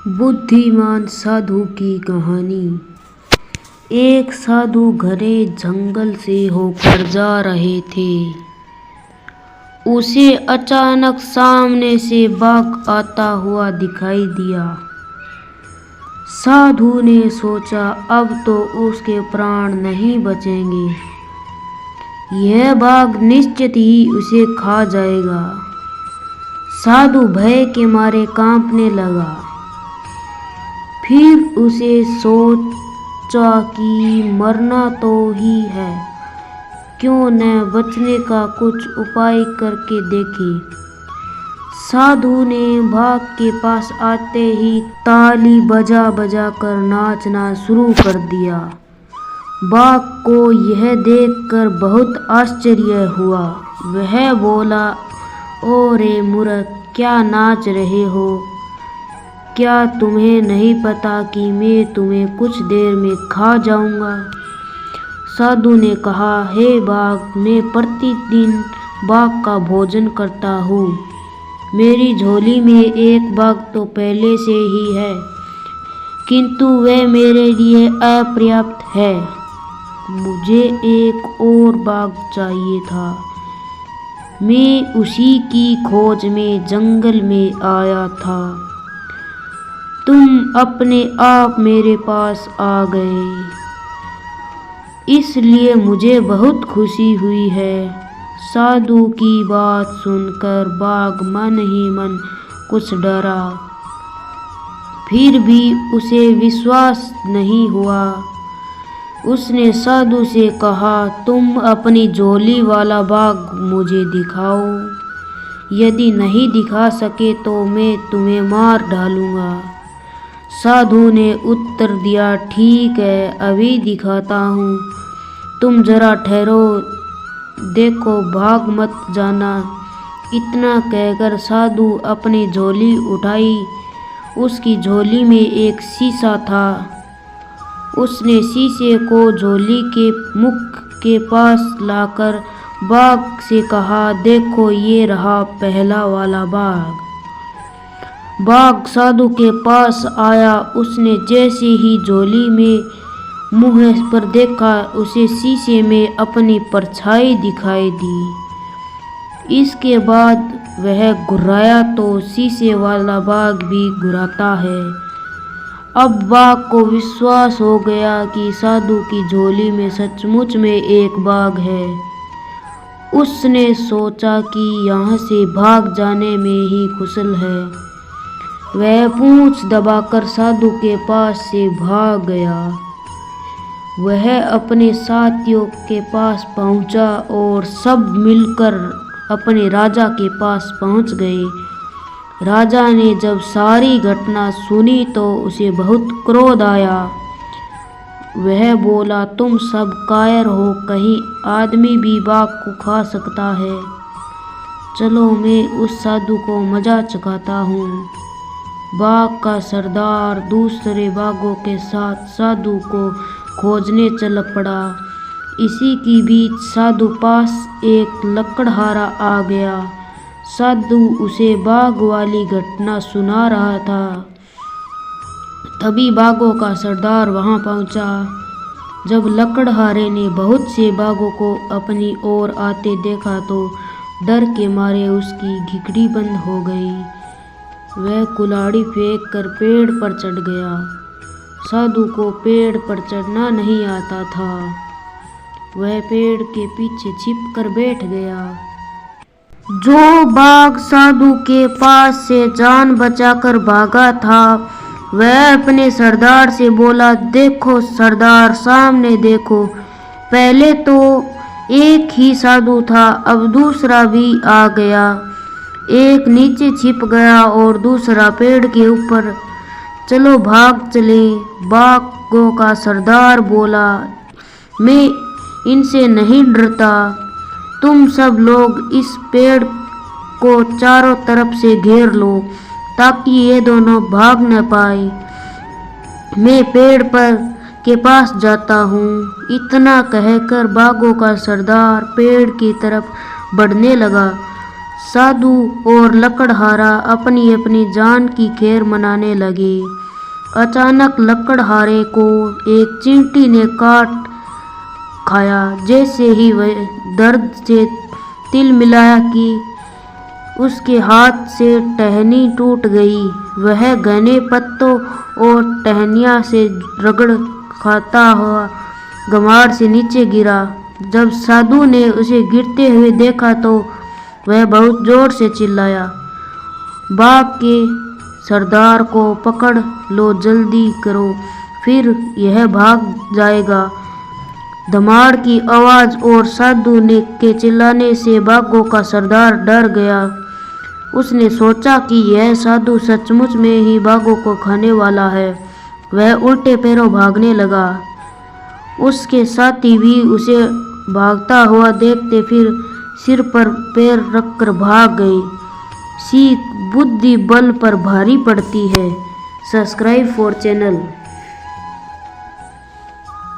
बुद्धिमान साधु की कहानी। एक साधु घने जंगल से होकर जा रहे थे। उसे अचानक सामने से बाघ आता हुआ दिखाई दिया। साधु ने सोचा अब तो उसके प्राण नहीं बचेंगे, यह बाघ निश्चित ही उसे खा जाएगा। साधु भय के मारे कांपने लगा। फिर उसे सोचा कि मरना तो ही है, क्यों न बचने का कुछ उपाय करके देखे। साधु ने बाघ के पास आते ही ताली बजा बजा कर नाचना शुरू कर दिया। बाघ को यह देखकर बहुत आश्चर्य हुआ। वह बोला, ओ रे मूर्ख, क्या नाच रहे हो? क्या तुम्हें नहीं पता कि मैं तुम्हें कुछ देर में खा जाऊंगा? साधु ने कहा, हे बाघ, मैं प्रतिदिन बाघ का भोजन करता हूँ। मेरी झोली में एक बाघ तो पहले से ही है, किंतु वह मेरे लिए अपर्याप्त है। मुझे एक और बाघ चाहिए था। मैं उसी की खोज में जंगल में आया था। तुम अपने आप मेरे पास आ गए, इसलिए मुझे बहुत खुशी हुई है। साधु की बात सुनकर बाघ मन ही मन कुछ डरा, फिर भी उसे विश्वास नहीं हुआ। उसने साधु से कहा, तुम अपनी झोली वाला बाघ मुझे दिखाओ। यदि नहीं दिखा सके तो मैं तुम्हें मार डालूंगा। साधु ने उत्तर दिया, ठीक है, अभी दिखाता हूँ, तुम जरा ठहरो, देखो, भाग मत जाना। इतना कहकर साधु अपनी झोली उठाई। उसकी झोली में एक शीशा था। उसने शीशे को झोली के मुख के पास लाकर बाघ से कहा, देखो, ये रहा पहला वाला बाघ। बाघ साधु के पास आया। उसने जैसे ही झोली में मुंह पर देखा, उसे शीशे में अपनी परछाई दिखाई दी। इसके बाद वह घुराया तो शीशे वाला बाघ भी घुराता है। अब बाघ को विश्वास हो गया कि साधु की झोली में सचमुच में एक बाघ है। उसने सोचा कि यहाँ से भाग जाने में ही कुशल है। वह पूंछ दबाकर साधु के पास से भाग गया। वह अपने साथियों के पास पहुंचा और सब मिलकर अपने राजा के पास पहुंच गए। राजा ने जब सारी घटना सुनी तो उसे बहुत क्रोध आया। वह बोला, तुम सब कायर हो, कहीं आदमी भी बाघ को खा सकता है। चलो, मैं उस साधु को मजा चखाता हूँ। बाघ का सरदार दूसरे बाघों के साथ साधु को खोजने चल पड़ा। इसी के बीच साधु पास एक लकड़हारा आ गया। साधु उसे बाघ वाली घटना सुना रहा था। तभी बाघों का सरदार वहां पहुंचा। जब लकड़हारे ने बहुत से बाघों को अपनी ओर आते देखा तो डर के मारे उसकी घिघड़ी बंद हो गई। वह कुल्हाड़ी फेंक कर पेड़ पर चढ़ गया। साधु को पेड़ पर चढ़ना नहीं आता था। वह पेड़ के पीछे छिप कर बैठ गया। जो बाघ साधु के पास से जान बचाकर भागा था, वह अपने सरदार से बोला, देखो सरदार, सामने देखो, पहले तो एक ही साधु था, अब दूसरा भी आ गया। एक नीचे छिप गया और दूसरा पेड़ के ऊपर। चलो भाग चले। बाघों का सरदार बोला, मैं इनसे नहीं डरता। तुम सब लोग इस पेड़ को चारों तरफ से घेर लो ताकि ये दोनों भाग न पाए। मैं पेड़ पर के पास जाता हूँ। इतना कहकर बाघों का सरदार पेड़ की तरफ बढ़ने लगा। साधु और लकड़हारा अपनी अपनी जान की खैर मनाने लगे। अचानक लकड़हारे को एक चींटी ने काट खाया। जैसे ही वह दर्द से तिल मिलाया कि उसके हाथ से टहनी टूट गई। वह घने पत्तों और टहनियाँ से रगड़ खाता हुआ गमाड़ से नीचे गिरा। जब साधु ने उसे गिरते हुए देखा तो वह बहुत जोर से चिल्लाया, बाघ के सरदार को पकड़ लो, जल्दी करो, फिर यह भाग जाएगा। धमाड़ की आवाज़ और साधु ने के चिल्लाने से बाघों का सरदार डर गया। उसने सोचा कि यह साधु सचमुच में ही बाघों को खाने वाला है। वह उल्टे पैरों भागने लगा। उसके साथी भी उसे भागता हुआ देखते फिर सिर पर पैर रखकर भाग गए। सीख बुद्धि बल पर भारी पड़ती है। Subscribe for channel.